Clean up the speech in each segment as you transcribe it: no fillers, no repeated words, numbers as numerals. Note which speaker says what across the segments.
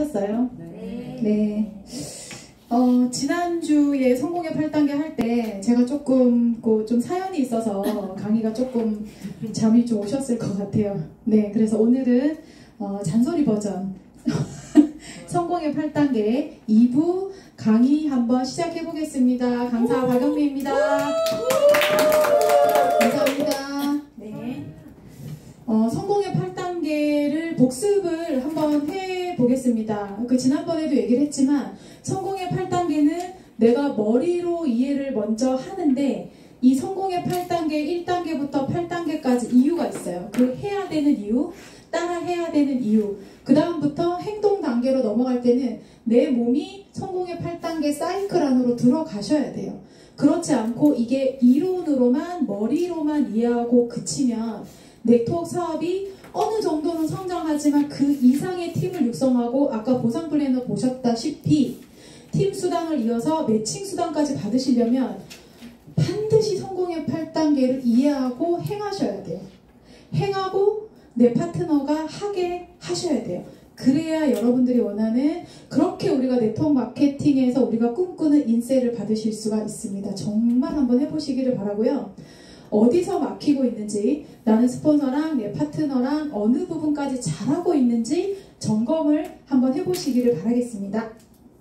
Speaker 1: 하셨어요? 네. 지난주에 성공의 8단계 할 때 제가 조금 좀 사연이 있어서 강의가 조금 잠이 좀 오셨을 것 같아요. 네, 그래서 오늘은 잔소리 버전 성공의 8단계 2부 강의 한번 시작해 보겠습니다. 강사 박영미입니다. 감사합니다. 네. 성공의 8단계를 복습을 한번 해보겠습니다. 지난번에도 얘기를 했지만 성공의 8단계는 내가 머리로 이해를 먼저 하는데 이 성공의 8단계 1단계부터 8단계까지 이유가 있어요. 그 해야 되는 이유, 따라 해야 되는 이유. 그 다음부터 행동 단계로 넘어갈 때는 내 몸이 성공의 8단계 사이클 안으로 들어가셔야 돼요. 그렇지 않고 이게 이론으로만 머리로만 이해하고 그치면 네트워크 사업이 어느 정도는 성장하지만 그 이상의 팀을 육성하고 아까 보상 플래너 보셨다시피 팀 수당을 이어서 매칭 수당까지 받으시려면 반드시 성공의 8단계를 이해하고 행하셔야 돼요. 행하고 내 파트너가 하게 하셔야 돼요. 그래야 여러분들이 원하는 그렇게 우리가 네트워크 마케팅에서 우리가 꿈꾸는 인세를 받으실 수가 있습니다. 정말 한번 해보시기를 바라고요. 어디서 막히고 있는지 나는 스폰서랑 내 파트너랑 어느 부분까지 잘하고 있는지 점검을 한번 해보시기를 바라겠습니다.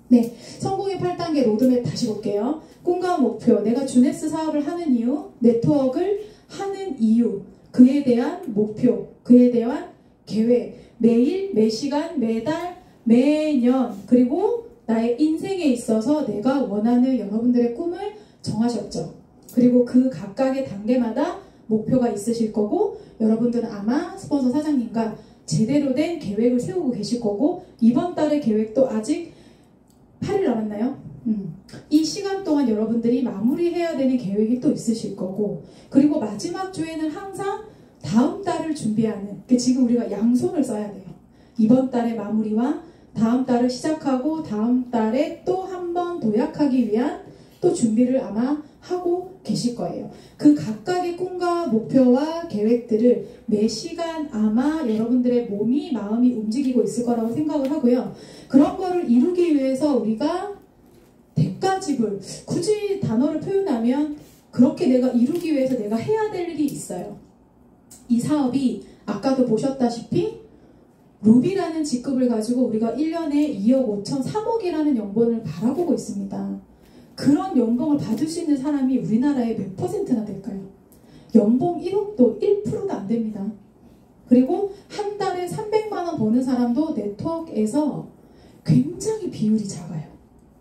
Speaker 1: 네, 성공의 8단계 로드맵 다시 볼게요. 꿈과 목표, 내가 주네스 사업을 하는 이유, 네트워크를 하는 이유, 그에 대한 목표, 그에 대한 계획, 매일, 매시간, 매달, 매년, 그리고 나의 인생에 있어서 내가 원하는 여러분들의 꿈을 정하셨죠. 그리고 그 각각의 단계마다 목표가 있으실 거고 여러분들은 아마 스폰서 사장님과 제대로 된 계획을 세우고 계실 거고 이번 달의 계획도 아직 8일 남았나요? 이 시간 동안 여러분들이 마무리해야 되는 계획이 또 있으실 거고 그리고 마지막 주에는 항상 다음 달을 준비하는 지금 우리가 양손을 써야 돼요. 이번 달의 마무리와 다음 달을 시작하고 다음 달에 또 한 번 도약하기 위한 또 준비를 아마 하고 계실 거예요. 그 각각의 꿈과 목표와 계획들을 매 시간 아마 여러분들의 몸이 마음이 움직이고 있을 거라고 생각을 하고요. 그런 거를 이루기 위해서 우리가 대가지불 굳이 단어를 표현하면 그렇게 내가 이루기 위해서 내가 해야 될 일이 있어요. 이 사업이 아까도 보셨다시피 루비라는 직급을 가지고 우리가 1년에 2억 5천 3억이라는 연봉을 바라보고 있습니다. 그런 연봉을 받을 수 있는 사람이 우리나라에 몇 퍼센트나 될까요? 연봉 1억도 1%도 안 됩니다. 그리고 한 달에 300만 원 버는 사람도 네트워크에서 굉장히 비율이 작아요.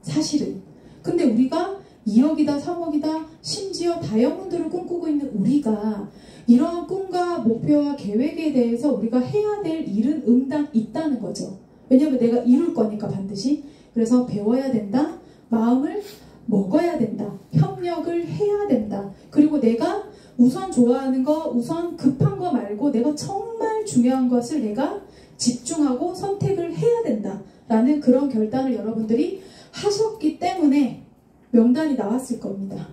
Speaker 1: 사실은. 근데 우리가 2억이다 3억이다 심지어 다이아몬드를 꿈꾸고 있는 우리가 이러한 꿈과 목표와 계획에 대해서 우리가 해야 될 일은 응당 있다는 거죠. 왜냐하면 내가 이룰 거니까 반드시. 그래서 배워야 된다. 마음을 먹어야 된다. 협력을 해야 된다. 그리고 내가 우선 좋아하는 거, 우선 급한 거 말고 내가 정말 중요한 것을 내가 집중하고 선택을 해야 된다. 라는 그런 결단을 여러분들이 하셨기 때문에 명단이 나왔을 겁니다.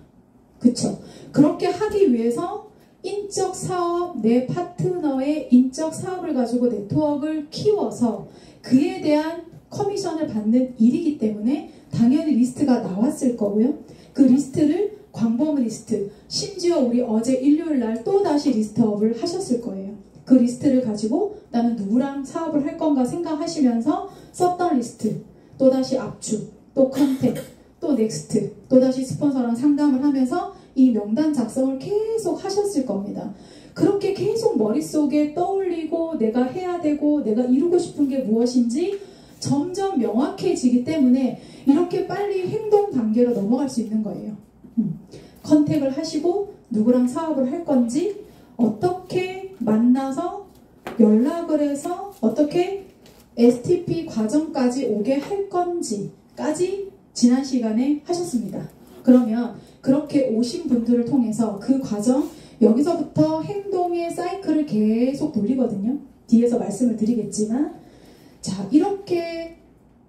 Speaker 1: 그쵸? 그렇게 하기 위해서 인적 사업, 내 파트너의 인적 사업을 가지고 네트워크를 키워서 그에 대한 커미션을 받는 일이기 때문에 당연히 리스트가 나왔을 거고요. 그 리스트를 광범위 리스트, 심지어 우리 어제 일요일날 또다시 리스트업을 하셨을 거예요. 그 리스트를 가지고 나는 누구랑 사업을 할 건가 생각하시면서 썼던 리스트, 또다시 압축, 또 컨택, 또 넥스트, 또다시 스폰서랑 상담을 하면서 이 명단 작성을 계속 하셨을 겁니다. 그렇게 계속 머릿속에 떠올리고 내가 해야 되고 내가 이루고 싶은 게 무엇인지 점점 명확해지기 때문에 이렇게 빨리 행동 단계로 넘어갈 수 있는 거예요. 컨택을 하시고 누구랑 사업을 할 건지 어떻게 만나서 연락을 해서 어떻게 STP 과정까지 오게 할 건지까지 지난 시간에 하셨습니다. 그러면 그렇게 오신 분들을 통해서 그 과정 여기서부터 행동의 사이클을 계속 돌리거든요. 뒤에서 말씀을 드리겠지만 자 이렇게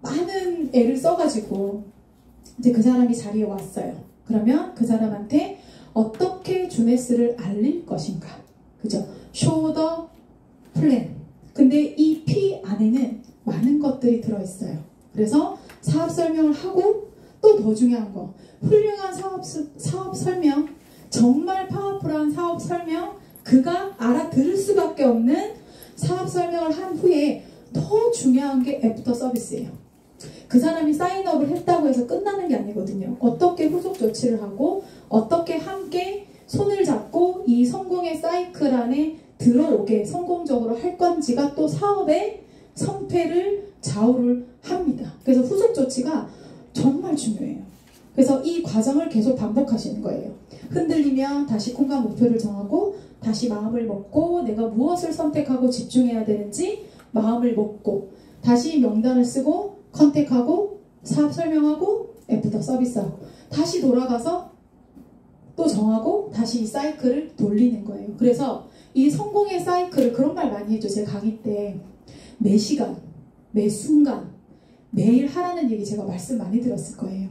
Speaker 1: 많은 애를 써가지고 이제 그 사람이 자리에 왔어요. 그러면 그 사람한테 어떻게 주네스를 알릴 것인가. 그죠? 쇼 더 플랜. 근데 이 P 안에는 많은 것들이 들어있어요. 그래서 사업 설명을 하고 또 더 중요한 거, 훌륭한 사업 설명, 정말 파워풀한 사업 설명, 그가 알아들을 수밖에 없는 사업 설명을 한 후에 더 중요한 게 애프터 서비스예요. 그 사람이 사인업을 했다고 해서 끝나는 게 아니거든요. 어떻게 후속 조치를 하고 어떻게 함께 손을 잡고 이 성공의 사이클 안에 들어오게 성공적으로 할 건지가 또 사업의 성패를 좌우를 합니다. 그래서 후속 조치가 정말 중요해요. 그래서 이 과정을 계속 반복하시는 거예요. 흔들리면 다시 공간 목표를 정하고 다시 마음을 먹고 내가 무엇을 선택하고 집중해야 되는지 마음을 먹고 다시 명단을 쓰고 컨택하고 사업 설명하고 애프터 서비스하고 다시 돌아가서 또 정하고 다시 이 사이클을 돌리는 거예요. 그래서 이 성공의 사이클을 그런 말 많이 해줘. 제 강의 때 매 시간, 매 순간, 매일 하라는 얘기 제가 말씀 많이 들었을 거예요.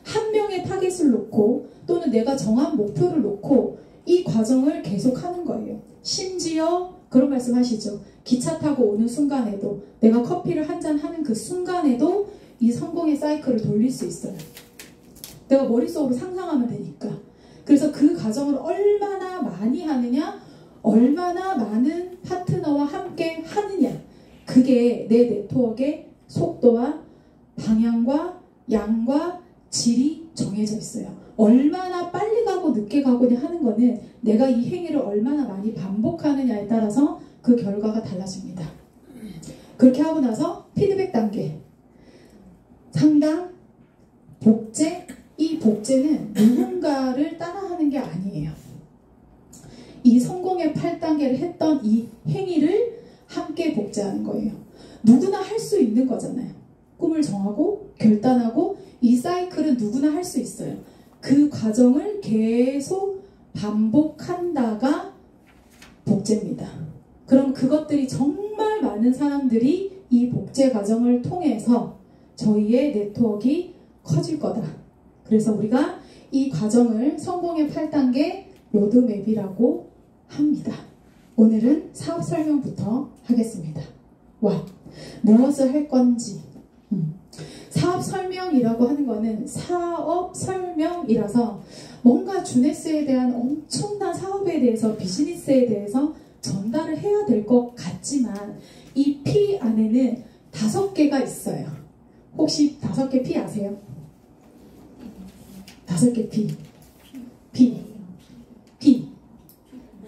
Speaker 1: 한 명의 타겟을 놓고 또는 내가 정한 목표를 놓고 이 과정을 계속하는 거예요. 심지어 그런 말씀 하시죠. 기차 타고 오는 순간에도 내가 커피를 한 잔 하는 그 순간에도 이 성공의 사이클을 돌릴 수 있어요. 내가 머릿속으로 상상하면 되니까. 그래서 그 과정을 얼마나 많이 하느냐, 얼마나 많은 파트너와 함께 하느냐, 그게 내 네트워크의 속도와 방향과 양과 질이 정해져 있어요. 얼마나 빨리 가고 늦게 가고냐 하는 거는 내가 이 행위를 얼마나 많이 반복하느냐에 따라서 그 결과가 달라집니다. 그렇게 하고 나서 피드백 단계, 상담, 복제. 이 복제는 누군가를 따라하는 게 아니에요. 이 성공의 8단계를 했던 이 행위를 함께 복제하는 거예요. 누구나 할 수 있는 거잖아요. 꿈을 정하고 결단하고 이 사이클은 누구나 할 수 있어요. 그 과정을 계속 반복한다가 복제입니다. 그럼 그것들이 정말 많은 사람들이 이 복제 과정을 통해서 저희의 네트워크가 커질 거다. 그래서 우리가 이 과정을 성공의 8단계 로드맵이라고 합니다. 오늘은 사업 설명부터 하겠습니다. 무엇을 할 건지. 사업 설명이라고 하는 거는 사업 설명이라서 뭔가 주네스에 대한 엄청난 사업에 대해서 비즈니스에 대해서 전달을 해야 될 것 같지만 이 P 안에는 5개가 있어요. 혹시 5개 P 아세요? 5개 P.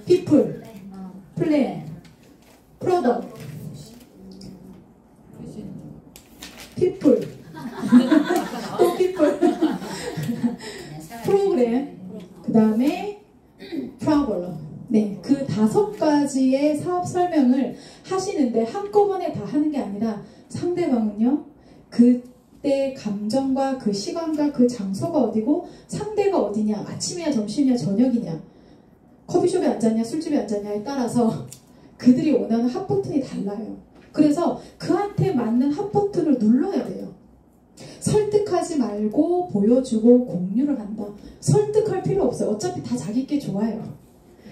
Speaker 1: people, plan, product, people, 또 people, program, 그 다음에 problem. 네, 그 5가지의 사업 설명을 하시는데 한꺼번에 다 하는 게 아니라 상대방은요, 그때 감정과 그 시간과 그 장소가 어디고 상대가 어디냐, 아침이냐 점심이냐 저녁이냐, 커피숍에 앉았냐 술집에 앉았냐에 따라서 그들이 원하는 핫 버튼이 달라요. 그래서 그한테 맞는 핫 버튼을 눌러야 돼요. 설득하지 말고 보여주고 공유를 한다. 설득할 필요 없어요. 어차피 다 자기께 좋아요.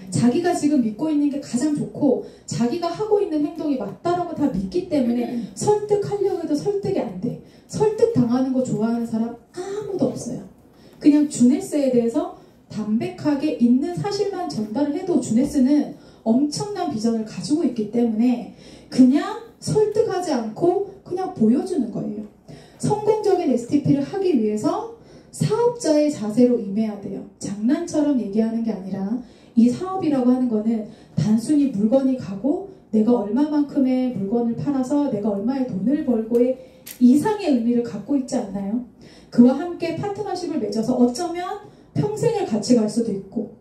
Speaker 1: 자기가 지금 믿고 있는 게 가장 좋고 자기가 하고 있는 행동이 맞다라고 다 믿기 때문에 설득하려고 해도 설득이 안 돼. 설득당하는 거 좋아하는 사람 아무도 없어요. 그냥 주네스에 대해서 담백하게 있는 사실만 전달을 해도 주네스는 엄청난 비전을 가지고 있기 때문에 그냥 설득하지 않고 그냥 보여주는 거예요. 성공적인 STP를 하기 위해서 사업자의 자세로 임해야 돼요. 장난처럼 얘기하는 게 아니라 이 사업이라고 하는 거는 단순히 물건이 가고 내가 얼마만큼의 물건을 팔아서 내가 얼마의 돈을 벌고의 이상의 의미를 갖고 있지 않나요? 그와 함께 파트너십을 맺어서 어쩌면 평생을 같이 갈 수도 있고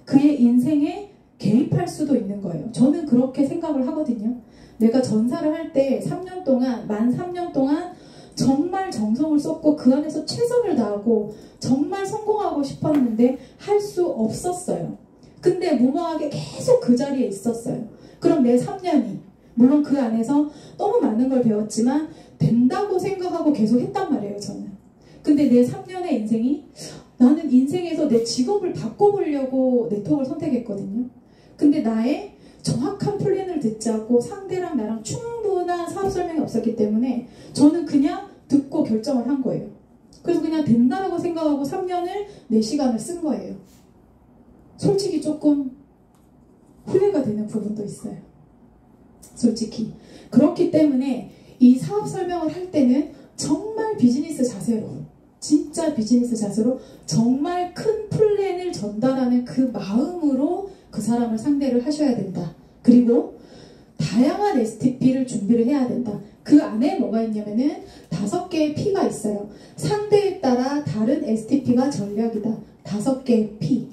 Speaker 1: 그의 인생에 개입할 수도 있는 거예요. 저는 그렇게 생각을 하거든요. 내가 전사를 할 때 3년 동안, 만 3년 동안 정말 정성을 쏟고 그 안에서 최선을 다하고 정말 성공하고 싶었는데 할 수 없었어요. 근데 무모하게 계속 그 자리에 있었어요. 그럼 내 3년이 물론 그 안에서 너무 많은 걸 배웠지만 된다고 생각하고 계속 했단 말이에요. 저는. 근데 내 3년의 인생이 나는 인생에서 내 직업을 바꿔보려고 네트워크를 선택했거든요. 근데 나의 정확한 플랜을 듣지 않고 상대랑 나랑 충분한 사업 설명이 없었기 때문에 저는 그냥 듣고 결정을 한 거예요. 그래서 그냥 된다라고 생각하고 3년을 내 시간을 쓴 거예요. 솔직히 조금 후회가 되는 부분도 있어요. 솔직히. 그렇기 때문에 이 사업 설명을 할 때는 정말 비즈니스 자세로, 진짜 비즈니스 자세로 정말 큰 플랜을 전달하는 그 마음으로 그 사람을 상대를 하셔야 된다. 그리고 다양한 STP를 준비를 해야 된다. 그 안에 뭐가 있냐면은 5개의 P가 있어요. 상대에 따라 다른 STP가 전략이다. 5개의 P.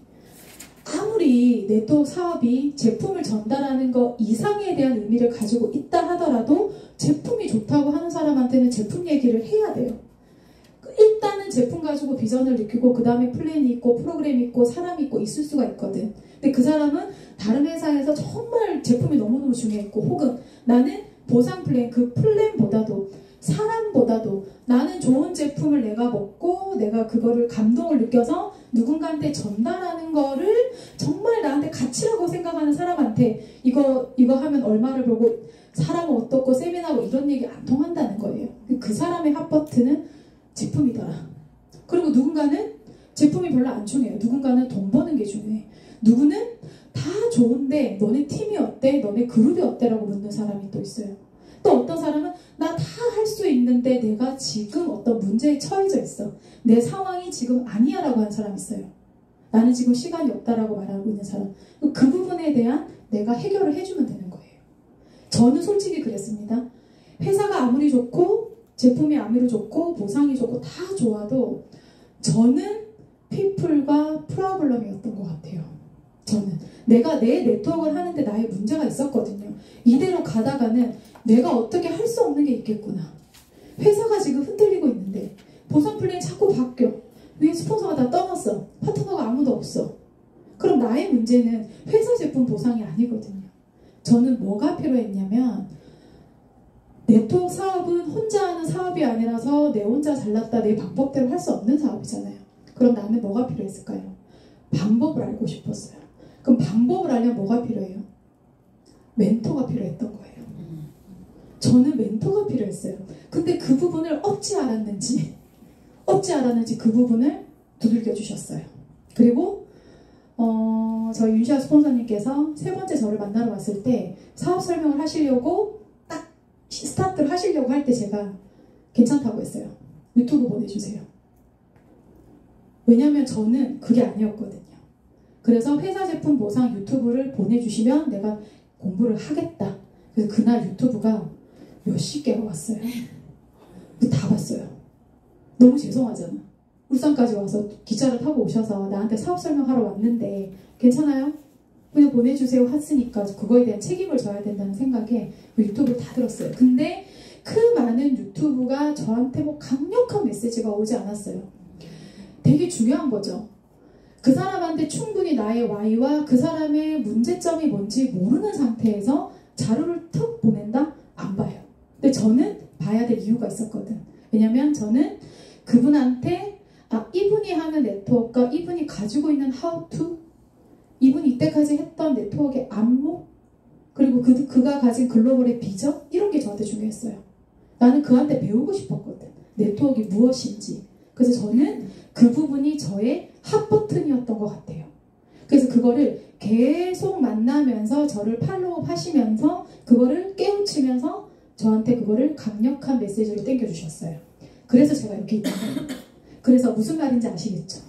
Speaker 1: 아무리 네트워크 사업이 제품을 전달하는 것 이상에 대한 의미를 가지고 있다 하더라도 제품이 좋다고 하는 사람한테는 제품 얘기를 해야 돼요. 일단은 제품 가지고 비전을 느끼고 그 다음에 플랜이 있고 프로그램이 있고 사람이 있고 있을 수가 있거든. 근데 그 사람은 다른 회사에서 정말 제품이 너무너무 중요했고 혹은 나는 보상 플랜, 그 플랜보다도 사람보다도 나는 좋은 제품을 내가 먹고 내가 그거를 감동을 느껴서 누군가한테 전달하는 거를 정말 나한테 가치라고 생각하는 사람한테 이거 하면 얼마를 벌고 사람은 어떻고 세미나고 이런 얘기 안 통한다는 거예요. 그 사람의 핫버튼은 제품이더라. 그리고 누군가는 제품이 별로 안 중요해요. 누군가는 돈 버는 게 중요해. 누구는 다 좋은데 너네 팀이 어때? 너네 그룹이 어때? 라고 묻는 사람이 또 있어요. 또 어떤 사람은 나 다 할 수 있는데 내가 지금 어떤 문제에 처해져 있어. 내 상황이 지금 아니야 라고 하는 사람이 있어요. 나는 지금 시간이 없다라고 말하고 있는 사람. 그 부분에 대한 내가 해결을 해주면 되는 거예요. 저는 솔직히 그랬습니다. 회사가 아무리 좋고 제품이 아무리 좋고 보상이 좋고 다 좋아도 저는 피플과 프로블럼이었던 것 같아요. 저는 내가 내 네트워크를 하는데 나의 문제가 있었거든요. 이대로 가다가는 내가 어떻게 할 수 없는 게 있겠구나. 회사가 지금 흔들리고 있는데 보상 플랜이 자꾸 바뀌어. 왜 스폰서가 다 떠났어. 파트너가 아무도 없어. 그럼 나의 문제는 회사 제품 보상이 아니거든요. 저는 뭐가 필요했냐면 네트워크 사업은 혼자 하는 사업이 아니라서 내 혼자 잘났다 내 방법대로 할 수 없는 사업이잖아요. 그럼 나는 뭐가 필요했을까요? 방법을 알고 싶었어요. 그럼 방법을 알려면 뭐가 필요해요? 멘토가 필요했던 거예요. 저는 멘토가 필요했어요. 근데 그 부분을 어찌 알았는지 그 부분을 두들겨 주셨어요. 그리고 저희 윤시아 스폰서님께서 3번째 저를 만나러 왔을 때 사업 설명을 하시려고 딱 스타트를 하시려고 할 때 제가 괜찮다고 했어요. 유튜브 보내주세요. 왜냐면 저는 그게 아니었거든요. 그래서 회사 제품 보상 유튜브를 보내주시면 내가 공부를 하겠다. 그래서 그날 유튜브가 몇십 개가 왔어요. 다 봤어요. 너무 죄송하잖아. 울산까지 와서 기차를 타고 오셔서 나한테 사업 설명하러 왔는데 괜찮아요? 그냥 보내주세요 했으니까 그거에 대한 책임을 져야 된다는 생각에 유튜브를 다 들었어요. 근데 그 많은 유튜브가 저한테 뭐 강력한 메시지가 오지 않았어요. 되게 중요한 거죠. 그 사람한테 충분히 나의 Y와 그 사람의 문제점이 뭔지 모르는 상태에서 자료를 툭 보낸다? 안 봐요. 근데 저는 봐야 될 이유가 있었거든. 왜냐면 저는 그분한테 이분이 하는 네트워크가 이분이 가지고 있는 how to, 이분이 이때까지 했던 네트워크의 안목, 그리고 그가 가진 글로벌의 비전, 이런 게 저한테 중요했어요. 나는 그한테 배우고 싶었거든. 네트워크가 무엇인지. 그래서 저는 그 부분이 저의 핫버튼이었던 것 같아요. 그래서 그거를 계속 만나면서 저를 팔로우 하시면서 그거를 깨우치면서 저한테 그거를 강력한 메시지로 땡겨주셨어요. 그래서 제가 여기 있는 거예요. 그래서 무슨 말인지 아시겠죠?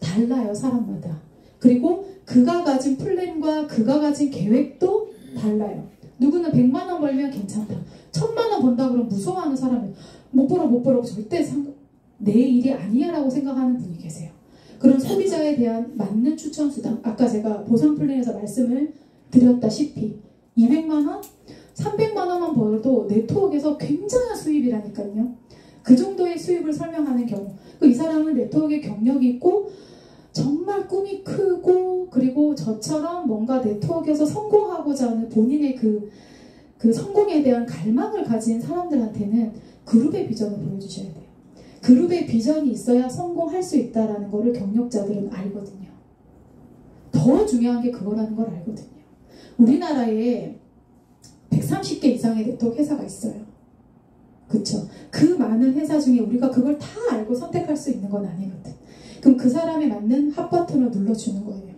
Speaker 1: 달라요, 사람마다. 그리고 그가 가진 플랜과 그가 가진 계획도 달라요. 누구는 100만 원 벌면 괜찮다. 1000만 원 번다 그러면 무서워하는 사람은 못 벌어 절대 내 일이 아니야 라고 생각하는 분이 계세요. 그런 소비자에 대한 맞는 추천 수당, 아까 제가 보상 플랜에서 말씀을 드렸다시피 200만 원? 300만 원만 벌어도 네트워크에서 굉장한 수입이라니까요. 그 정도의 수입을 설명하는 경우, 이 사람은 네트워크에 경력이 있고 정말 꿈이 크고 그리고 저처럼 뭔가 네트워크에서 성공하고자 하는 본인의 그 성공에 대한 갈망을 가진 사람들한테는 그룹의 비전을 보여주셔야 돼요. 그룹의 비전이 있어야 성공할 수 있다는 거를 경력자들은 알거든요. 더 중요한 게 그거라는 걸 알거든요. 우리나라에 130개 이상의 네트워크 회사가 있어요. 그쵸? 그 많은 회사 중에 우리가 그걸 다 알고 선택할 수 있는 건 아니거든. 그럼 그 사람에 맞는 핫 버튼을 눌러주는 거예요.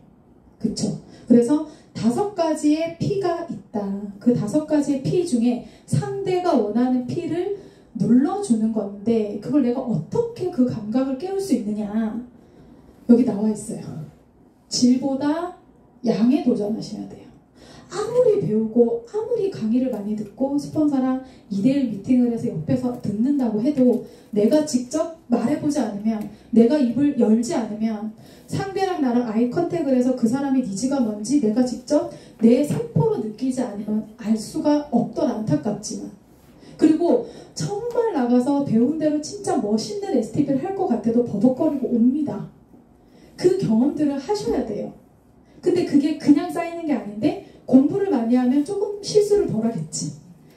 Speaker 1: 그쵸? 그래서 5가지의 P가 있다. 그 5가지의 P 중에 상대가 원하는 P를 눌러주는 건데, 그걸 내가 어떻게 그 감각을 깨울 수 있느냐, 여기 나와 있어요. 질보다 양에 도전하셔야 돼요. 아무리 배우고 아무리 강의를 많이 듣고 스폰서랑 2대1 미팅을 해서 옆에서 듣는다고 해도 내가 직접 말해보지 않으면, 내가 입을 열지 않으면, 상대랑 나랑 아이 컨택을 해서 그 사람의 니즈가 뭔지 내가 직접 내 세포로 느끼지 않으면 알 수가 없더라. 안타깝지만. 그리고 정말 나가서 배운 대로 진짜 멋있는 STP를 할 것 같아도 버벅거리고 옵니다. 그 경험들을 하셔야 돼요. 근데 그게 그냥 쌓이는 게 아닌데, 공부를 많이 하면 조금 실수를 덜 하겠지.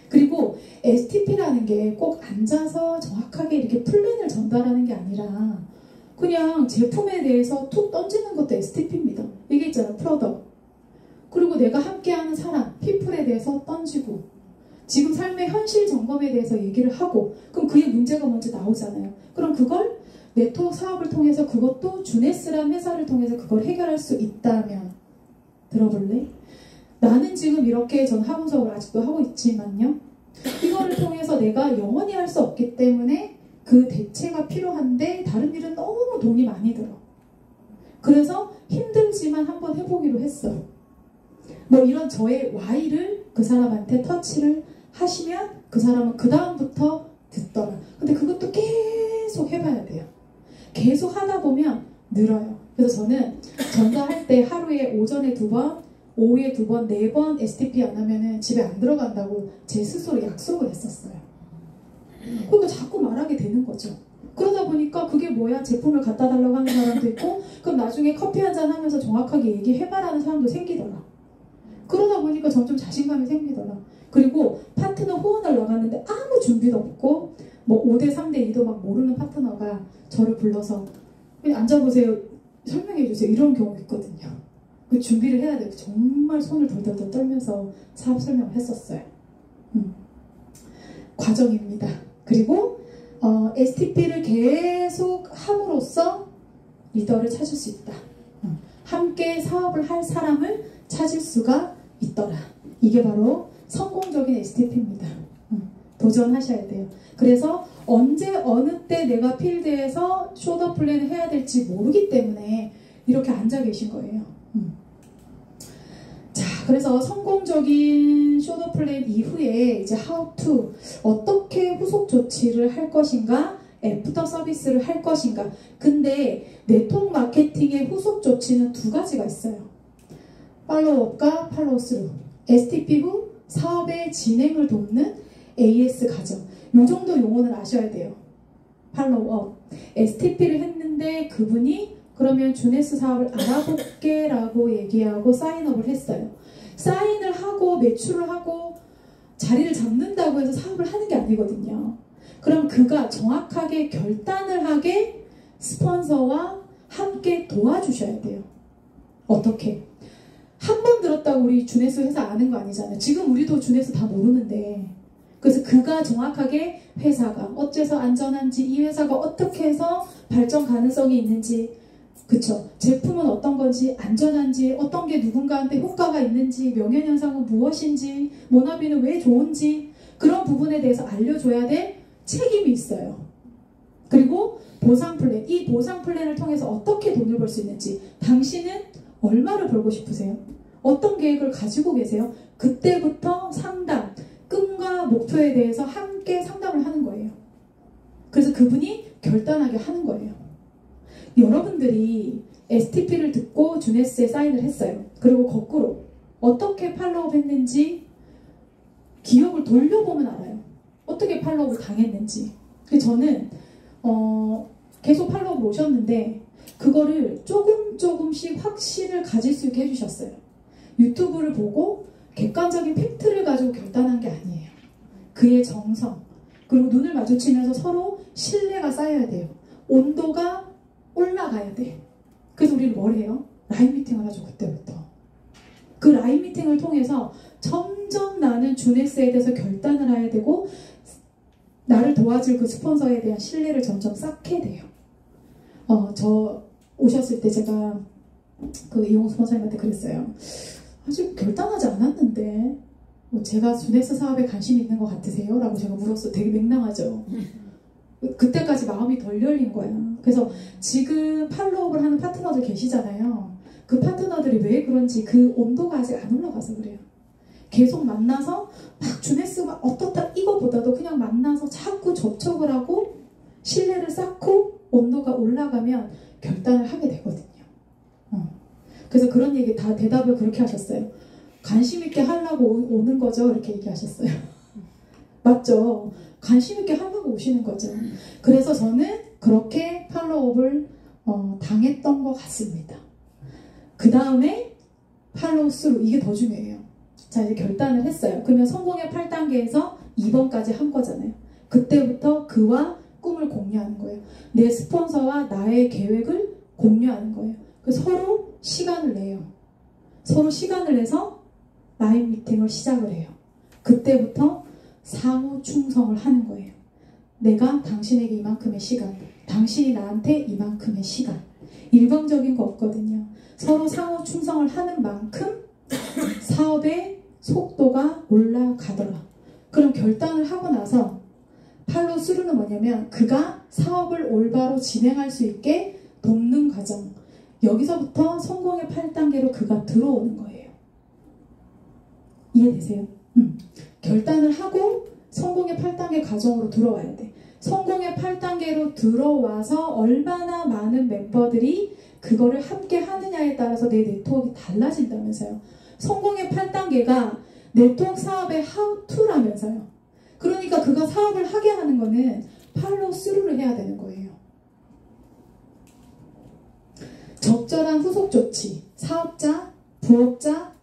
Speaker 1: 그리고 STP라는 게 꼭 앉아서 정확하게 이렇게 플랜을 전달하는 게 아니라 그냥 제품에 대해서 툭 던지는 것도 STP입니다. 이게 있잖아, 프로덕트. 그리고 내가 함께하는 사람, 피플에 대해서 던지고, 지금 삶의 현실 점검에 대해서 얘기를 하고, 그럼 그의 문제가 먼저 나오잖아요. 그럼 그걸 네트워크 사업을 통해서, 그것도 주네스라는 회사를 통해서 그걸 해결할 수 있다면, 들어볼래? 나는 지금 이렇게 전 학원 수업을 아직도 하고 있지만요, 이거를 통해서 내가 영원히 할 수 없기 때문에 그 대체가 필요한데 다른 일은 너무 돈이 많이 들어. 그래서 힘들지만 한번 해보기로 했어. 뭐 이런 저의 Y를 그 사람한테 터치를 하시면 그 사람은 그 다음부터 듣더라. 근데 그것도 계속 해봐야 돼요. 계속 하다 보면 늘어요. 그래서 저는 전자할 때 하루에 오전에 2번, 오후에 2번, 4번 STP 안 하면은 집에 안 들어간다고 제 스스로 약속을 했었어요. 그러니까 자꾸 말하게 되는 거죠. 그러다 보니까 그게 뭐야? 제품을 갖다 달라고 하는 사람도 있고, 그럼 나중에 커피 한잔 하면서 정확하게 얘기해봐라는 사람도 생기더라. 그러다 보니까 점점 자신감이 생기더라. 그리고 파트너 후원을 나갔는데 아무 준비도 없고, 뭐 5대 3대 2도 막 모르는 파트너가 저를 불러서 앉아보세요, 설명해주세요, 이런 경우 있거든요. 그 준비를 해야 돼요. 정말 손을 덜덜덜 떨면서 사업 설명을 했었어요. 과정입니다. 그리고 STP를 계속 함으로써 리더를 찾을 수 있다. 함께 사업을 할 사람을 찾을 수가 있더라. 이게 바로 성공적인 STP입니다. 도전하셔야 돼요. 그래서 언제 어느 때 내가 필드에서 쇼더 플랜을 해야 될지 모르기 때문에 이렇게 앉아 계신 거예요. 자, 그래서 성공적인 쇼더 플랜 이후에 이제 how to, 어떻게 후속 조치를 할 것인가, 애프터 서비스를 할 것인가. 근데 네트워크 마케팅의 후속 조치는 2가지가 있어요. 팔로우업과 팔로우스루. STP 후 사업의 진행을 돕는 AS 과정. 이 정도 용어는 아셔야 돼요. 팔로우업. STP를 했는데 그분이 그러면 주네스 사업을 알아볼게 라고 얘기하고 사인업을 했어요. 사인을 하고 매출을 하고 자리를 잡는다고 해서 사업을 하는 게 아니거든요. 그럼 그가 정확하게 결단을 하게 스폰서와 함께 도와주셔야 돼요. 어떻게? 한 번 들었다고 우리 주네스 회사 아는 거 아니잖아요. 지금 우리도 주네스 다 모르는데. 그래서 그가 정확하게 회사가 어째서 안전한지, 이 회사가 어떻게 해서 발전 가능성이 있는지, 그쵸? 제품은 어떤 건지, 안전한지, 어떤 게 누군가한테 효과가 있는지, 명예현상은 무엇인지, 모나비는 왜 좋은지, 그런 부분에 대해서 알려줘야 될 책임이 있어요. 그리고 보상 플랜, 이 보상 플랜을 통해서 어떻게 돈을 벌 수 있는지, 당신은 얼마를 벌고 싶으세요? 어떤 계획을 가지고 계세요? 그때부터 상담, 꿈과 목표에 대해서 함께 상담을 하는 거예요. 그래서 그분이 결단하게 하는 거예요. 여러분들이 STP를 듣고 주네스에 사인을 했어요. 그리고 거꾸로 어떻게 팔로우업 했는지 기억을 돌려보면 알아요. 어떻게 팔로우업을 당했는지. 저는 계속 팔로우업을 오셨는데 그거를 조금씩 확신을 가질 수 있게 해주셨어요. 유튜브를 보고 객관적인 팩트를 가지고 결단한 게 아니에요. 그의 정성, 그리고 눈을 마주치면서 서로 신뢰가 쌓여야 돼요. 온도가 올라가야 돼. 그래서 우리는 뭘 해요? 라이브 미팅을 하죠. 그때부터. 그 라인 미팅을 통해서 점점 나는 주네스에 대해서 결단을 해야 되고 나를 도와줄 그 스폰서에 대한 신뢰를 점점 쌓게 돼요. 저 오셨을 때 제가 그 이용 스폰서님한테 그랬어요. 아직 결단하지 않았는데 제가 주네스 사업에 관심이 있는 것 같으세요? 라고 제가 물었어요. 되게 맹랑하죠. 그때까지 마음이 덜 열린 거야. 그래서 지금 팔로우업을 하는 파트너들 계시잖아요. 그 파트너들이 왜 그런지 그 온도가 아직 안 올라가서 그래요. 계속 만나서 막 주네스가 어떻다 이거보다도 그냥 만나서 자꾸 접촉을 하고 신뢰를 쌓고 온도가 올라가면 결단을 하게 되거든요. 그래서 그런 얘기 다 대답을 그렇게 하셨어요. 관심 있게 하려고 오는 거죠. 이렇게 얘기하셨어요. 맞죠? 관심 있게 하려고 오시는 거죠. 그래서 저는 그렇게 팔로우업을 당했던 것 같습니다. 그 다음에 팔로우 스루, 이게 더 중요해요. 자, 이제 결단을 했어요. 그러면 성공의 8단계에서 2번까지 한 거잖아요. 그때부터 그와 꿈을 공유하는 거예요. 내 스폰서와 나의 계획을 공유하는 거예요. 그래서 서로 시간을 내요. 서로 시간을 내서 라인 미팅을 시작을 해요. 그때부터 상호 충성을 하는 거예요. 내가 당신에게 이만큼의 시간, 당신이 나한테 이만큼의 시간. 일방적인 거 없거든요. 서로 상호 충성을 하는 만큼 사업의 속도가 올라가더라. 그럼 결단을 하고 나서 팔로우 스루는 뭐냐면 그가 사업을 올바로 진행할 수 있게 돕는 과정. 여기서부터 성공의 8단계로 그가 들어오는 거예요. 이해되세요? 결단을 하고 성공의 8단계 과정으로 들어와야 돼. 성공의 8단계로 들어와서 얼마나 많은 멤버들이 그거를 함께 하느냐에 따라서 내 네트워크가 달라진다면서요. 성공의 8단계가 네트워크 사업의 how to라면서요. 그러니까 그가 사업을 하게 하는 거는 팔로우 스루를 해야 되는 거예요. 적절한 후속 조치, 사업자, 부업자,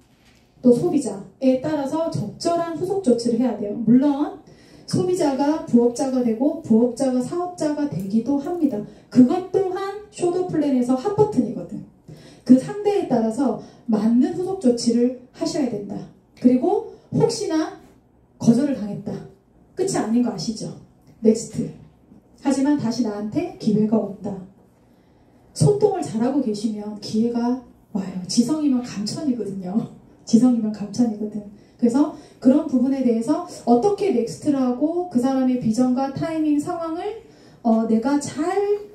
Speaker 1: 또 소비자에 따라서 적절한 후속 조치를 해야 돼요. 물론 소비자가 부업자가 되고 부업자가 사업자가 되기도 합니다. 그것 또한 쇼도 플랜에서 핫 버튼이거든. 그 상대에 따라서 맞는 후속 조치를 하셔야 된다. 그리고 혹시나 거절을 당했다. 끝이 아닌 거 아시죠? 넥스트. 하지만 다시 나한테 기회가 온다. 소통을 잘하고 계시면 기회가 와요. 지성이면 감천이거든요. 지성이면 감천이거든. 그래서 그런 부분에 대해서 어떻게 넥스트를 하고 그 사람의 비전과 타이밍 상황을 내가 잘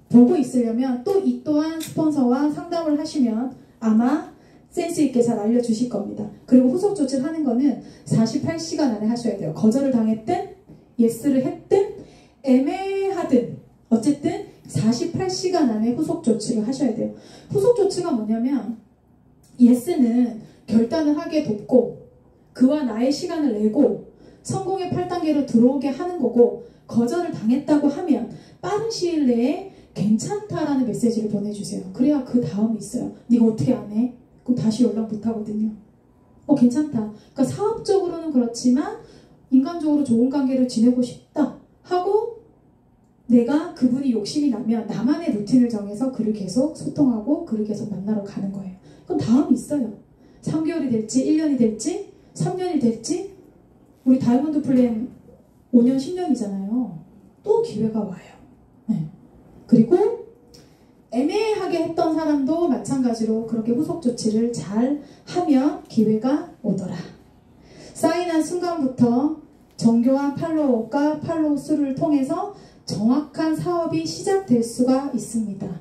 Speaker 1: 보고 있으려면 또 이 또한 스폰서와 상담을 하시면 아마 센스 있게 잘 알려주실 겁니다. 그리고 후속 조치를 하는 거는 48시간 안에 하셔야 돼요. 거절을 당했든 예스를 했든 애매하든 어쨌든 48시간 안에 후속 조치를 하셔야 돼요. 후속 조치가 뭐냐면 예스는 결단을 하게 돕고 그와 나의 시간을 내고 성공의 8단계로 들어오게 하는 거고 거절을 당했다고 하면 빠른 시일 내에 괜찮다라는 메시지를 보내주세요. 그래야 그 다음이 있어요. 네가 어떻게 안 해? 그럼 다시 연락 못 하거든요. 괜찮다. 그러니까 사업적으로는 그렇지만 인간적으로 좋은 관계를 지내고 싶다 하고 내가 그분이 욕심이 나면 나만의 루틴을 정해서 그를 계속 소통하고 그를 계속 만나러 가는 거예요. 그럼 다음이 있어요. 3개월이 될지 1년이 될지 3년이 될지 우리 다이아몬드 플랜 5년 10년이잖아요. 또 기회가 와요. 네. 그리고 애매하게 했던 사람도 마찬가지로 그렇게 후속 조치를 잘 하면 기회가 오더라. 사인한 순간부터 정교한 팔로우업과 팔로우 스루를 통해서 정확한 사업이 시작될 수가 있습니다.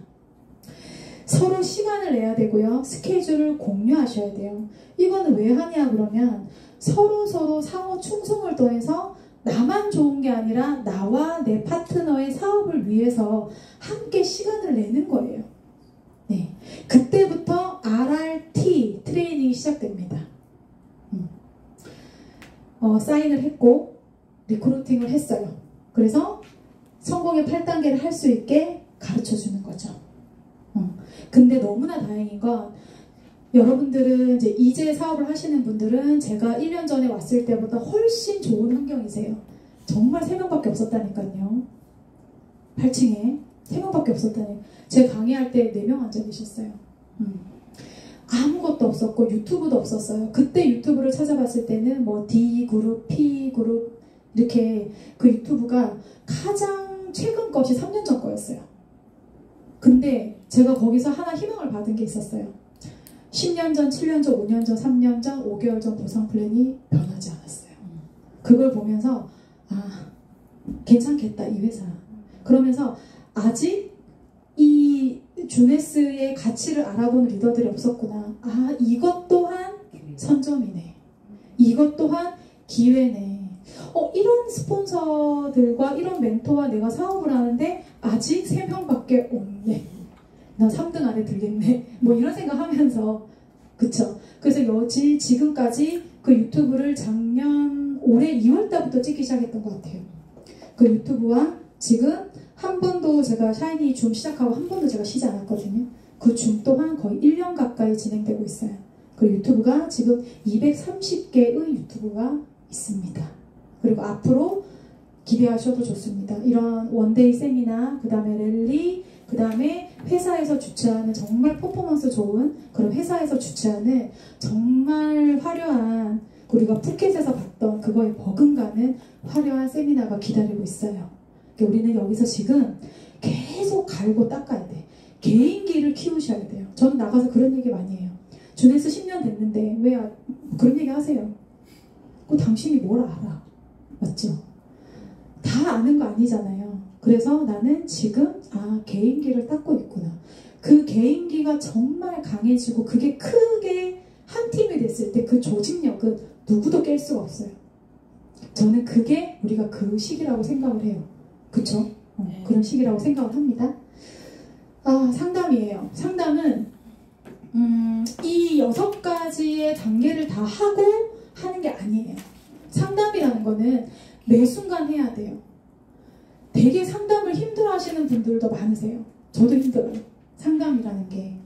Speaker 1: 서로 시간을 내야 되고요. 스케줄을 공유하셔야 돼요. 이거는 왜 하냐 그러면 서로 상호 충성을 통해서 나만 좋은 게 아니라 나와 내 파트너의 사업을 위해서 함께 시간을 내는 거예요. 네, 그때부터 RRT 트레이닝이 시작됩니다. 사인을 했고 리크루팅을 했어요. 그래서 성공의 8단계를 할 수 있게 가르쳐주는 거죠. 근데 너무나 다행인 건 여러분들은 이제 사업을 하시는 분들은 제가 1년 전에 왔을 때보다 훨씬 좋은 환경이세요. 정말 3명밖에 없었다니까요. 8층에 3명밖에 없었다니. 제가 강의할 때 4명 앉아 계셨어요. 아무것도 없었고 유튜브도 없었어요. 그때 유튜브를 찾아봤을 때는 뭐 D그룹, P그룹 이렇게 그 유튜브가 가장 최근 것이 3년 전 거였어요. 근데 제가 거기서 하나 희망을 받은 게 있었어요. 10년 전, 7년 전, 5년 전, 3년 전, 5개월 전 보상 플랜이 변하지 않았어요. 그걸 보면서 아, 괜찮겠다 이 회사. 그러면서 아직 이 주네스의 가치를 알아보는 리더들이 없었구나. 아, 이것 또한 선점이네. 이것 또한 기회네. 이런 스폰서들과 이런 멘토와 내가 사업을 하는데 아직 3명밖에 없네. 나 3등 안에 들겠네. 뭐 이런 생각하면서, 그쵸? 그래서 지금까지 그 유튜브를 올해 2월 달부터 찍기 시작했던 것 같아요. 그 유튜브와 지금 한 번도 제가 샤이니 줌 시작하고 한 번도 제가 쉬지 않았거든요. 그 줌 또한 거의 1년 가까이 진행되고 있어요. 그 유튜브가 지금 230개의 유튜브가 있습니다. 그리고 앞으로 기대하셔도 좋습니다. 이런 원데이 세미나, 그 다음에 랠리, 그 다음에 회사에서 주최하는 정말 퍼포먼스 좋은 그런 회사에서 주최하는 정말 화려한, 우리가 푸켓에서 봤던 그거에 버금가는 화려한 세미나가 기다리고 있어요. 우리는 여기서 지금 계속 갈고 닦아야 돼. 개인기를 키우셔야 돼요. 저는 나가서 그런 얘기 많이 해요. 주네스 10년 됐는데 왜 그런 얘기 하세요? 당신이 뭘 알아? 맞죠? 다 아는 거 아니잖아요. 그래서 나는 지금 개인기를 닦고 있구나. 그 개인기가 정말 강해지고 그게 크게 한 팀이 됐을 때 그 조직력은 누구도 깰 수가 없어요. 저는 그게 우리가 그 시기라고 생각을 해요. 그쵸? 그런 시기라고 생각을 합니다. 상담이에요. 상담은 이 6가지의 단계를 다 하고 하는 게 아니에요. 상담이라는 거는 매 순간 해야 돼요. 되게 상담을 힘들어하시는 분들도 많으세요. 저도 힘들어요. 상담이라는 게.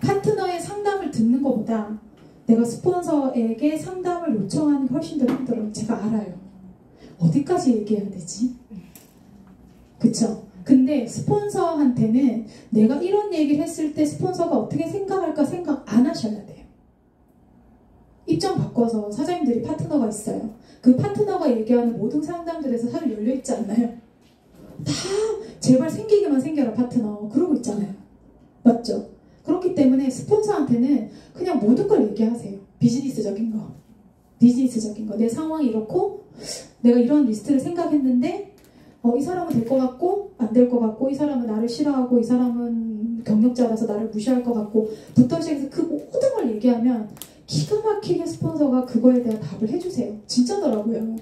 Speaker 1: 파트너의 상담을 듣는 것보다 내가 스폰서에게 상담을 요청하는 게 훨씬 더 힘들어요. 제가 알아요. 어디까지 얘기해야 되지? 그쵸? 근데 스폰서한테는 내가 이런 얘기를 했을 때 스폰서가 어떻게 생각할까 생각 안 하셔야 돼요. 입장 바꿔서 사장님들이 파트너가 있어요. 그 파트너가 얘기하는 모든 상담들에서 사실 열려있지 않나요? 다 제발 생기게만 생겨라 파트너 그러고 있잖아요. 맞죠? 그렇기 때문에 스폰서한테는 그냥 모든 걸 얘기하세요. 비즈니스적인 거. 내 상황이 이렇고 내가 이런 리스트를 생각했는데 이 사람은 될 것 같고 안 될 것 같고 이 사람은 나를 싫어하고 이 사람은 경력자라서 나를 무시할 것 같고 부터 시작해서 그 모든 걸 얘기하면 기가 막히게 스폰서가 그거에 대한 답을 해주세요. 진짜더라고요.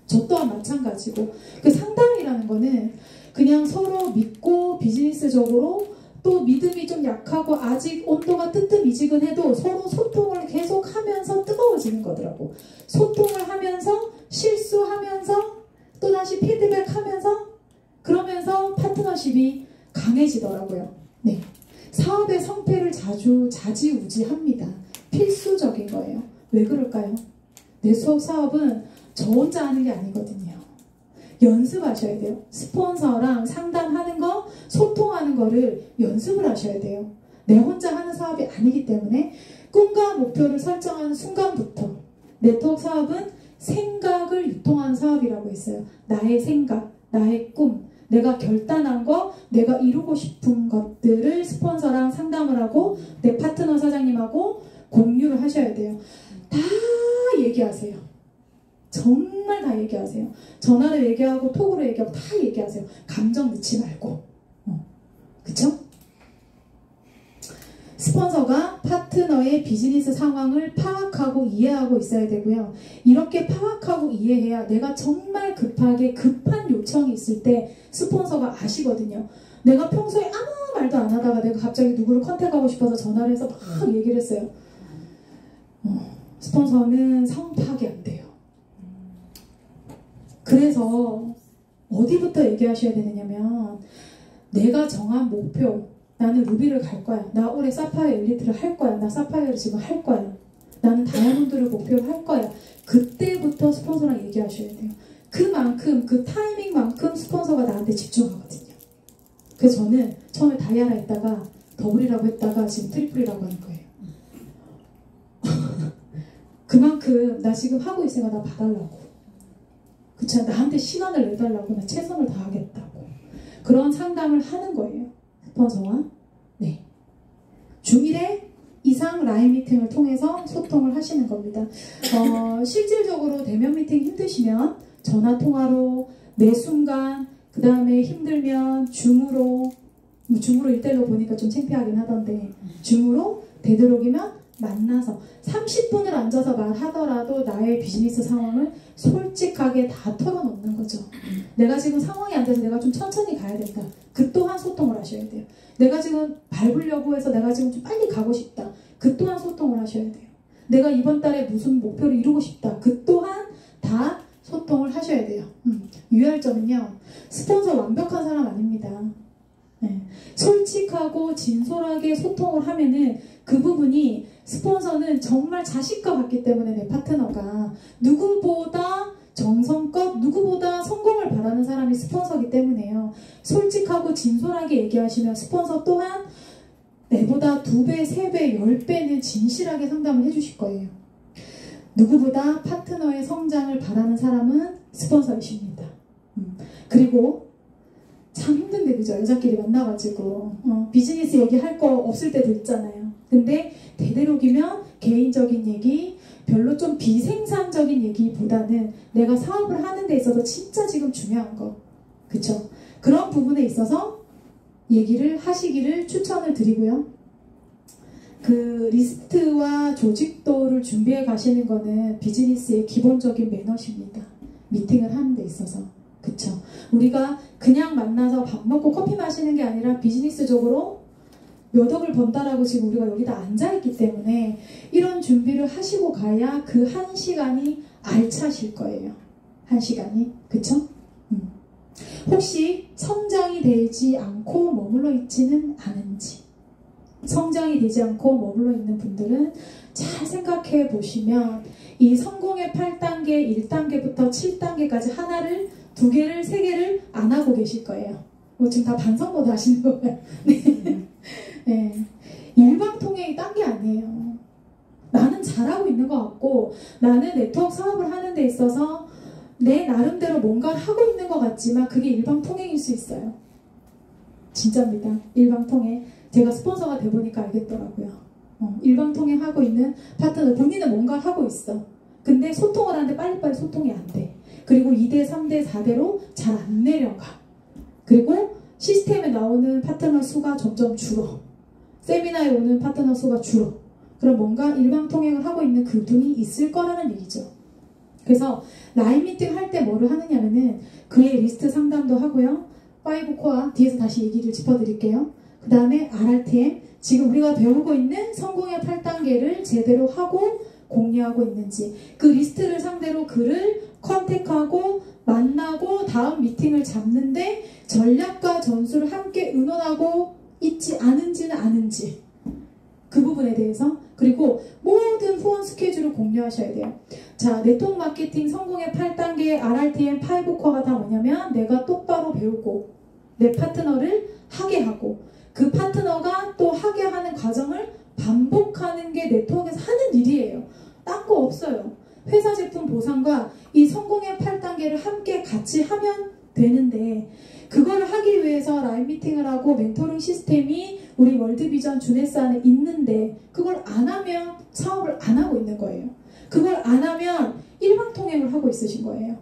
Speaker 1: 저 또한 마찬가지고 그 상담이라는 거는 그냥 서로 믿고 비즈니스적으로 또 믿음이 좀 약하고 아직 온도가 뜨뜻미지근해도 서로 소통을 계속하면서 뜨거워지는 거더라고. 소통을 하면서 실수하면서 또다시 피드백하면서 그러면서 파트너십이 강해지더라고요. 네, 사업의 성패를 좌지우지합니다. 필수적인 거예요. 왜 그럴까요? 내 사업은 저 혼자 하는 게 아니거든요. 연습하셔야 돼요. 스폰서랑 상담하는 거, 소통하는 거를 연습을 하셔야 돼요. 내 혼자 하는 사업이 아니기 때문에 꿈과 목표를 설정하는 순간부터 네트워크 사업은 생각을 유통하는 사업이라고 했어요. 나의 생각, 나의 꿈, 내가 결단한 거, 내가 이루고 싶은 것들을 스폰서랑 상담을 하고 내 파트너 사장님하고 공유를 하셔야 돼요. 다 얘기하세요. 정말 다 얘기하세요. 전화로 얘기하고 톡으로 얘기하고 다 얘기하세요. 감정 넣지 말고. 그쵸? 스폰서가 파트너의 비즈니스 상황을 파악하고 이해하고 있어야 되고요. 이렇게 파악하고 이해해야 내가 정말 급한 요청이 있을 때 스폰서가 아시거든요. 내가 평소에 아무 말도 안 하다가 내가 갑자기 누구를 컨택하고 싶어서 전화를 해서 막 얘기를 했어요. 스폰서는 상황 파악이 안 돼요. 그래서 어디부터 얘기하셔야 되느냐면 내가 정한 목표, 나는 루비를 갈 거야. 나 올해 사파이어 엘리트를 할 거야. 나 사파이어를 지금 할 거야. 나는 다이아몬드를 목표로 할 거야. 그때부터 스폰서랑 얘기하셔야 돼요. 그만큼 그 타이밍만큼 스폰서가 나한테 집중하거든요. 그래서 저는 처음에 다이아라 했다가 더블이라고 했다가 지금 트리플이라고 하는 거예요. 그만큼 나 지금 하고 있으니까 나 봐달라고. 그쵸? 나한테 시간을 내달라고. 나 최선을 다하겠다고. 그런 상담을 하는 거예요. 스폰서와. 네. 주 1회 이상 라인 미팅을 통해서 소통을 하시는 겁니다. 실질적으로 대면 미팅 힘드시면 전화 통화로 매 순간, 그 다음에 힘들면 줌으로 1대1로 보니까 좀 창피하긴 하던데 줌으로 되도록이면 만나서 30분을 앉아서 말하더라도 나의 비즈니스 상황을 솔직하게 다 털어놓는 거죠. 내가 지금 상황이 안 돼서 내가 좀 천천히 가야 된다. 그 또한 소통을 하셔야 돼요. 내가 지금 밟으려고 해서 내가 지금 좀 빨리 가고 싶다. 그 또한 소통을 하셔야 돼요. 내가 이번 달에 무슨 목표를 이루고 싶다. 그 또한 다 소통을 하셔야 돼요. 유의할 점은요. 스폰서 완벽한 사람 아닙니다. 네. 솔직하고 진솔하게 소통을 하면은 그 부분이 스폰서는 정말 자식과 같기 때문에 내 파트너가 누구보다 정성껏 누구보다 성공을 바라는 사람이 스폰서이기 때문에요. 솔직하고 진솔하게 얘기하시면 스폰서 또한 내보다 2배, 3배, 10배는 진실하게 상담을 해주실 거예요. 누구보다 파트너의 성장을 바라는 사람은 스폰서이십니다. 그리고 참 힘든데 그죠? 여자끼리 만나가지고 비즈니스 얘기할 거 없을 때도 있잖아요. 근데 되도록이면 개인적인 얘기, 별로 좀 비생산적인 얘기보다는 내가 사업을 하는 데 있어서 진짜 지금 중요한 거, 그쵸? 그런 부분에 있어서 얘기를 하시기를 추천을 드리고요. 그 리스트와 조직도를 준비해 가시는 거는 비즈니스의 기본적인 매너십니다. 미팅을 하는 데 있어서. 그쵸? 우리가 그냥 만나서 밥 먹고 커피 마시는 게 아니라 비즈니스적으로 몇 억을 번다라고 지금 우리가 여기다 앉아있기 때문에 이런 준비를 하시고 가야 그 1시간이 알차실 거예요. 1시간이. 그쵸? 혹시 성장이 되지 않고 머물러 있지는 않은지, 성장이 되지 않고 머물러 있는 분들은 잘 생각해 보시면 이 성공의 8단계, 1단계부터 7단계까지 하나를, 2개를, 3개를 안 하고 계실 거예요. 지금 다 반성모드 하시는 거예요. 네. 네. 일방통행이 딴 게 아니에요. 나는 잘하고 있는 것 같고 나는 네트워크 사업을 하는 데 있어서 내 나름대로 뭔가를 하고 있는 것 같지만 그게 일방통행일 수 있어요. 진짜입니다. 일방통행. 제가 스폰서가 돼보니까 알겠더라고요. 일방통행하고 있는 파트너, 본인은 뭔가를 하고 있어. 근데 소통을 하는데 빨리빨리 소통이 안 돼. 그리고 2대, 3대, 4대로 잘 안 내려가. 그리고 시스템에 나오는 파트너 수가 점점 줄어. 세미나에 오는 파트너 수가 줄어. 그럼 뭔가 일방통행을 하고 있는 그분이 있을 거라는 얘기죠. 그래서 라인 미팅 할 때 뭐를 하느냐면은 그의 리스트 상담도 하고요. 5코어 뒤에서 다시 얘기를 짚어드릴게요. 그 다음에 RRTM, 지금 우리가 배우고 있는 성공의 8단계를 제대로 하고 공유하고 있는지, 그 리스트를 상대로 그를 컨택하고 만나고 다음 미팅을 잡는데 전략과 전술을 함께 의논하고 있지 않은지는 아는지, 그 부분에 대해서. 그리고 모든 후원 스케줄을 공유하셔야 돼요. 자, 네트워크 마케팅 성공의 8단계 RRTM 5코어가 다 뭐냐면 내가 똑바로 배우고 내 파트너를 하게 하고 그 파트너가 또 하게 하는 과정을 반복하는 게 네트워크에서 하는 일이에요. 딴 거 없어요. 회사 제품 보상과 이 성공의 8단계를 함께 같이 하면 되는데, 그걸 하기 위해서 라인 미팅을 하고 멘토링 시스템이 우리 월드비전 주네스 안에 있는데 그걸 안 하면 사업을 안 하고 있는 거예요. 그걸 안 하면 일방통행을 하고 있으신 거예요.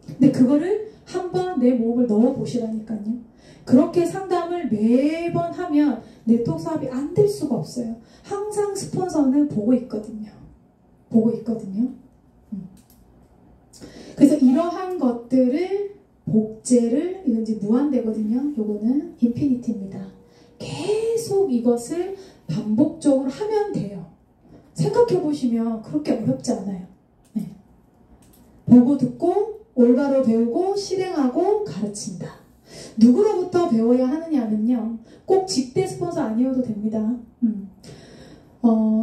Speaker 1: 근데 그거를 한번 내 몸을 넣어 보시라니까요. 그렇게 상담을 매번 하면 네트워크 사업이 안 될 수가 없어요. 항상 스폰서는 보고 있거든요. 보고 있거든요. 그래서 이러한 것들을 복제를, 이건 이제 무한대거든요. 요거는 인피니티입니다. 계속 이것을 반복적으로 하면 돼요. 생각해 보시면 그렇게 어렵지 않아요. 네. 보고 듣고 올바로 배우고 실행하고 가르친다. 누구로부터 배워야 하느냐면요, 꼭 직대 스폰서 아니어도 됩니다.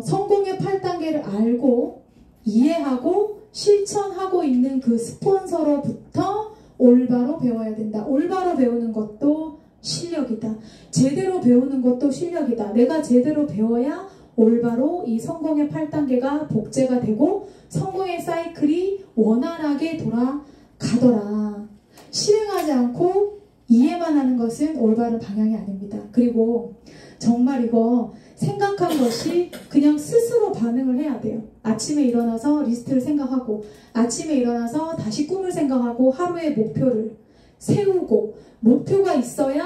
Speaker 1: 성공의 8단계를 알고 이해하고 실천하고 있는 그 스폰서로부터 올바로 배워야 된다. 올바로 배우는 것도 실력이다. 제대로 배우는 것도 실력이다. 내가 제대로 배워야 올바로 이 성공의 8단계가 복제가 되고 성공의 사이클이 원활하게 돌아가더라. 실행하지 않고 이해만 하는 것은 올바른 방향이 아닙니다. 그리고 정말 이거 생각한 것이 그냥 스스로 반응을 해야 돼요. 아침에 일어나서 리스트를 생각하고, 아침에 일어나서 다시 꿈을 생각하고, 하루의 목표를 세우고, 목표가 있어야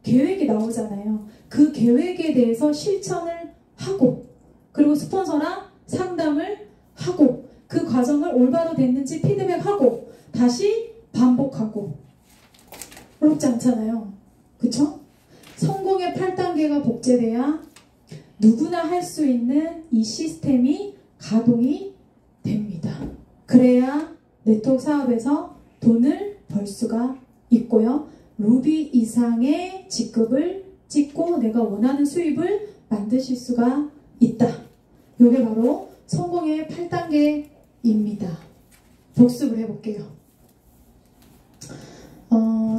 Speaker 1: 계획이 나오잖아요. 그 계획에 대해서 실천을 하고, 그리고 스폰서랑 상담을 하고, 그 과정을 올바로 됐는지 피드백하고, 다시 반복하고. 어렵지 않잖아요. 그쵸? 성공의 8단계가 복제돼야 누구나 할 수 있는 이 시스템이 가동이 됩니다. 그래야 네트워크 사업에서 돈을 벌 수가 있고요. 루비 이상의 직급을 찍고 내가 원하는 수입을 만드실 수가 있다. 이게 바로 성공의 8단계입니다. 복습을 해볼게요.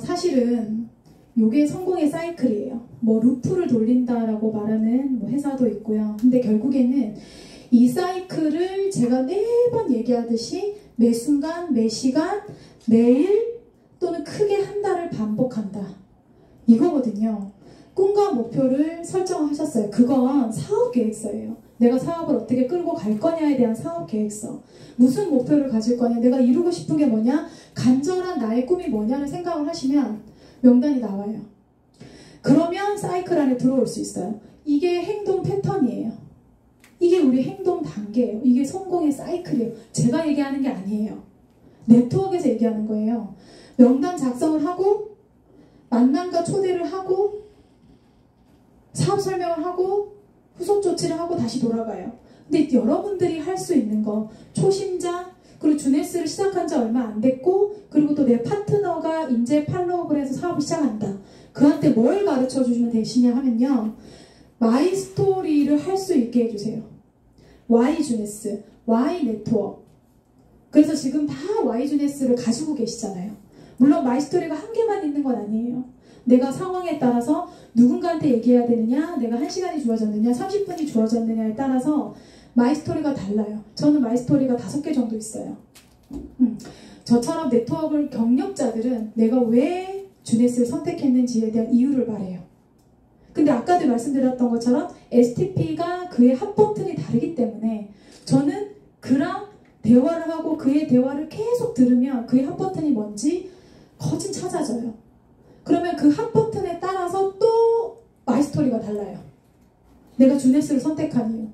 Speaker 1: 사실은 이게 성공의 사이클이에요. 뭐 루프를 돌린다라고 말하는 뭐 회사도 있고요. 근데 결국에는 이 사이클을 제가 매번 얘기하듯이 매 순간, 매 시간, 매일 또는 크게 한 달을 반복한다. 이거거든요. 꿈과 목표를 설정하셨어요. 그건 사업계획서예요. 내가 사업을 어떻게 끌고 갈 거냐에 대한 사업계획서. 무슨 목표를 가질 거냐, 내가 이루고 싶은 게 뭐냐, 간절한 나의 꿈이 뭐냐를 생각을 하시면 명단이 나와요. 그러면 사이클 안에 들어올 수 있어요. 이게 행동 패턴이에요. 이게 우리 행동 단계예요. 이게 성공의 사이클이에요. 제가 얘기하는 게 아니에요. 네트워크에서 얘기하는 거예요. 명단 작성을 하고, 만남과 초대를 하고, 사업 설명을 하고, 후속 조치를 하고 다시 돌아가요. 근데 여러분들이 할 수 있는 거, 초심자, 그리고 주네스를 시작한 지 얼마 안 됐고, 그리고 또 내 파트너가 이제 팔로우업을 해서 사업을 시작한다. 그한테 뭘 가르쳐 주시면 되시냐 하면요, 마이 스토리를 할 수 있게 해주세요. Y 주네스, Y 네트워크. 그래서 지금 다 Y 주네스를 가지고 계시잖아요. 물론 마이 스토리가 한 개만 있는 건 아니에요. 내가 상황에 따라서 누군가한테 얘기해야 되느냐, 내가 1시간이 주어졌느냐, 30분이 주어졌느냐에 따라서 마이 스토리가 달라요. 저는 마이 스토리가 5개 정도 있어요. 저처럼 네트워크 경력자들은 내가 왜 주네스를 선택했는지에 대한 이유를 말해요. 근데 아까도 말씀드렸던 것처럼 STP가 그의 합 버튼이 다르기 때문에 저는 그랑 대화를 하고 그의 대화를 계속 들으면 그의 합 버튼이 뭔지 거진 찾아져요. 그러면 그 합 버튼에 따라서 또 마이 스토리가 달라요. 내가 주네스를 선택한 이유.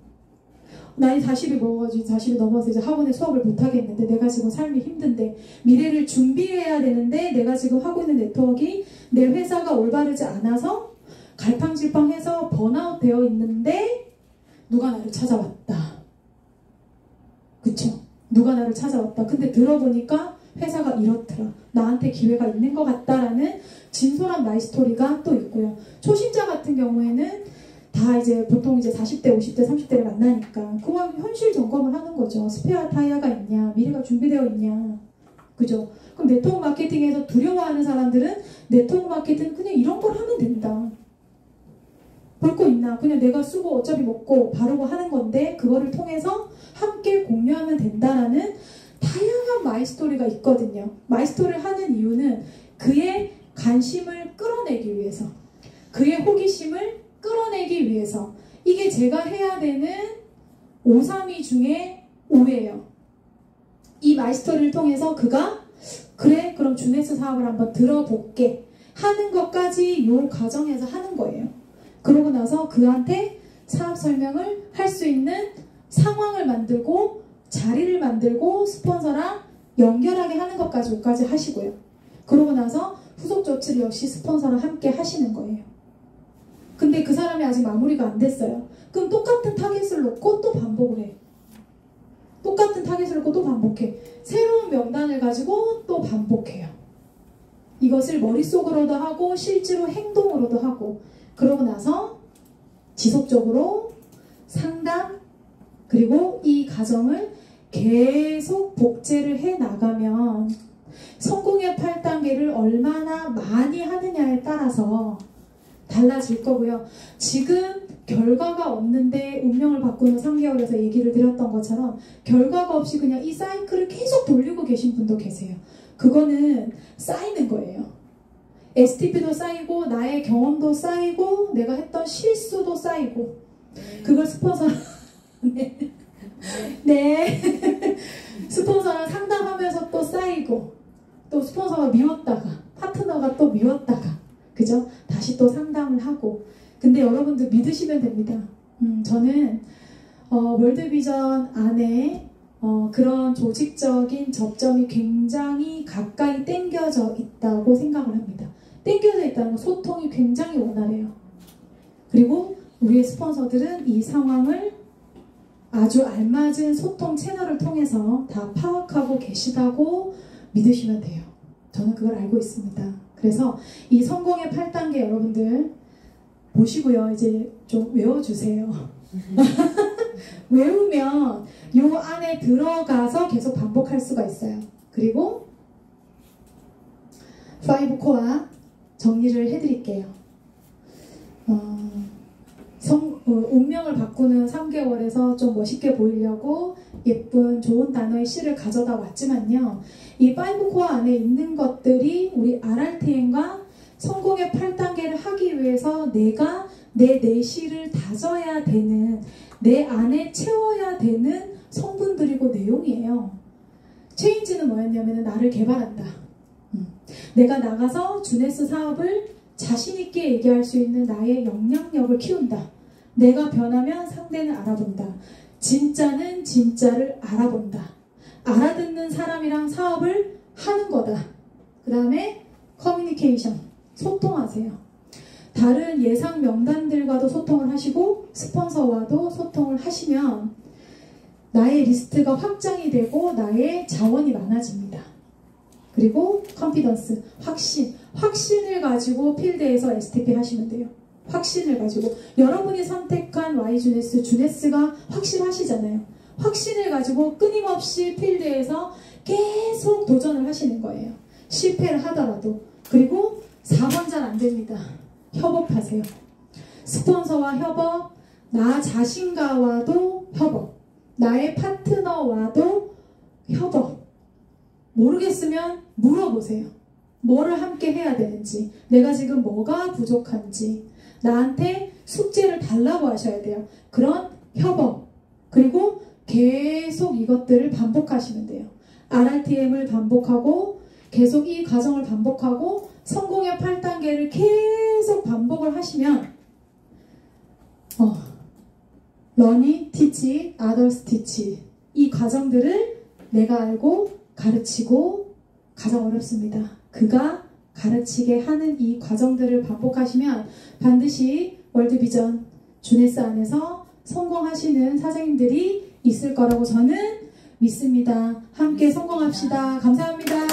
Speaker 1: 나이 40이 먹어가지고 40이 넘어서 이제 학원에 수업을 못하겠는데, 내가 지금 삶이 힘든데, 미래를 준비해야 되는데, 내가 지금 하고 있는 네트워크가 내 회사가 올바르지 않아서 갈팡질팡해서 번아웃 되어 있는데 누가 나를 찾아왔다. 그쵸? 누가 나를 찾아왔다. 근데 들어보니까 회사가 이렇더라. 나한테 기회가 있는 것 같다라는 진솔한 마이 스토리가 또 있고요. 초심자 같은 경우에는 다 이제 보통 이제 40대, 50대, 30대를 만나니까 그와 현실 점검을 하는 거죠. 스페어 타이어가 있냐, 미래가 준비되어 있냐. 그죠? 그럼 네트워크 마케팅에서 두려워하는 사람들은 네트워크 마케팅은 그냥 이런 걸 하면 된다. 볼 거 있나? 그냥 내가 쓰고 어차피 먹고 바르고 하는 건데 그거를 통해서 함께 공유하면 된다라는 다양한 마이스토리가 있거든요. 마이스토리를 하는 이유는 그의 관심을 끌어내기 위해서, 그의 호기심을 끌어내기 위해서. 이게 제가 해야 되는 532 중에 5예요. 이 마이스토리를 통해서 그가 그래 그럼 주네스 사업을 한번 들어볼게 하는 것까지 이 과정에서 하는 거예요. 그러고 나서 그한테 사업 설명을 할 수 있는 상황을 만들고 자리를 만들고 스폰서랑 연결하게 하는 것까지 하시고요. 그러고 나서 후속 조치를 역시 스폰서랑 함께 하시는 거예요. 근데 그 사람이 아직 마무리가 안 됐어요. 그럼 똑같은 타겟을 놓고 또 반복을 해. 똑같은 타겟을 놓고 또 반복해. 새로운 명단을 가지고 또 반복해요. 이것을 머릿속으로도 하고 실제로 행동으로도 하고, 그러고 나서 지속적으로 상담, 그리고 이 과정을 계속 복제를 해 나가면 성공의 8단계를 얼마나 많이 하느냐에 따라서 달라질 거고요. 지금 결과가 없는데 운명을 바꾸는 3개월에서 얘기를 드렸던 것처럼 결과가 없이 그냥 이 사이클을 계속 돌리고 계신 분도 계세요. 그거는 쌓이는 거예요. STP도 쌓이고 나의 경험도 쌓이고 내가 했던 실수도 쌓이고 그걸 스폰서 네 스폰서랑 상담하면서 또 쌓이고 또 스폰서가 미웠다가 파트너가 또 미웠다가 그죠? 다시 또 상담을 하고 근데 여러분들 믿으시면 됩니다. 저는 월드비전 안에 그런 조직적인 접점이 굉장히 가까이 땡겨져 있다고 생각을 합니다. 땡겨져 있다는 건 소통이 굉장히 원활해요. 그리고 우리의 스폰서들은 이 상황을 아주 알맞은 소통 채널을 통해서 다 파악하고 계시다고 믿으시면 돼요. 저는 그걸 알고 있습니다. 그래서 이 성공의 8단계 여러분들 보시고요. 이제 좀 외워주세요. 외우면 요 안에 들어가서 계속 반복할 수가 있어요. 그리고 5코어 정리를 해드릴게요. 운명을 바꾸는 3개월에서 좀 멋있게 보이려고 예쁜 좋은 단어의 시를 가져다 왔지만요. 이 5코어 안에 있는 것들이 우리 RRTM과 성공의 8단계를 하기 위해서 내가 내 내실을 다져야 되는 내 안에 채워야 되는 성분들이고 내용이에요. 체인지는 뭐였냐면 나를 개발한다. 내가 나가서 주네스 사업을 자신있게 얘기할 수 있는 나의 영향력을 키운다. 내가 변하면 상대는 알아본다. 진짜는 진짜를 알아본다. 알아듣는 사람이랑 사업을 하는 거다. 그 다음에 커뮤니케이션, 소통하세요. 다른 예상 명단들과도 소통을 하시고 스폰서와도 소통을 하시면 나의 리스트가 확장이 되고 나의 자원이 많아집니다. 그리고 컨피던스, 확신을 가지고 필드에서 STP 하시면 돼요. 확신을 가지고 여러분이 선택한 Y주네스, 주네스가 확실하시잖아요. 확신을 가지고 끊임없이 필드에서 계속 도전을 하시는 거예요. 실패를 하더라도. 그리고 4번 잘 안됩니다. 협업하세요. 스폰서와 협업, 나 자신과도 협업, 나의 파트너와도 협업. 모르겠으면 물어보세요. 뭐를 함께 해야 되는지, 내가 지금 뭐가 부족한지, 나한테 숙제를 달라고 하셔야 돼요. 그런 협업. 그리고 계속 이것들을 반복하시면 돼요. RRTM을 반복하고 계속 이 과정을 반복하고 성공의 8단계를 계속 반복을 하시면 Learning, Teach, Others Teach 이 과정들을 내가 알고 가르치고 가장 어렵습니다. 그가 가르치게 하는 이 과정들을 반복하시면 반드시 월드비전 주네스 안에서 성공하시는 사장님들이 있을 거라고 저는 믿습니다. 함께 성공합시다. 감사합니다.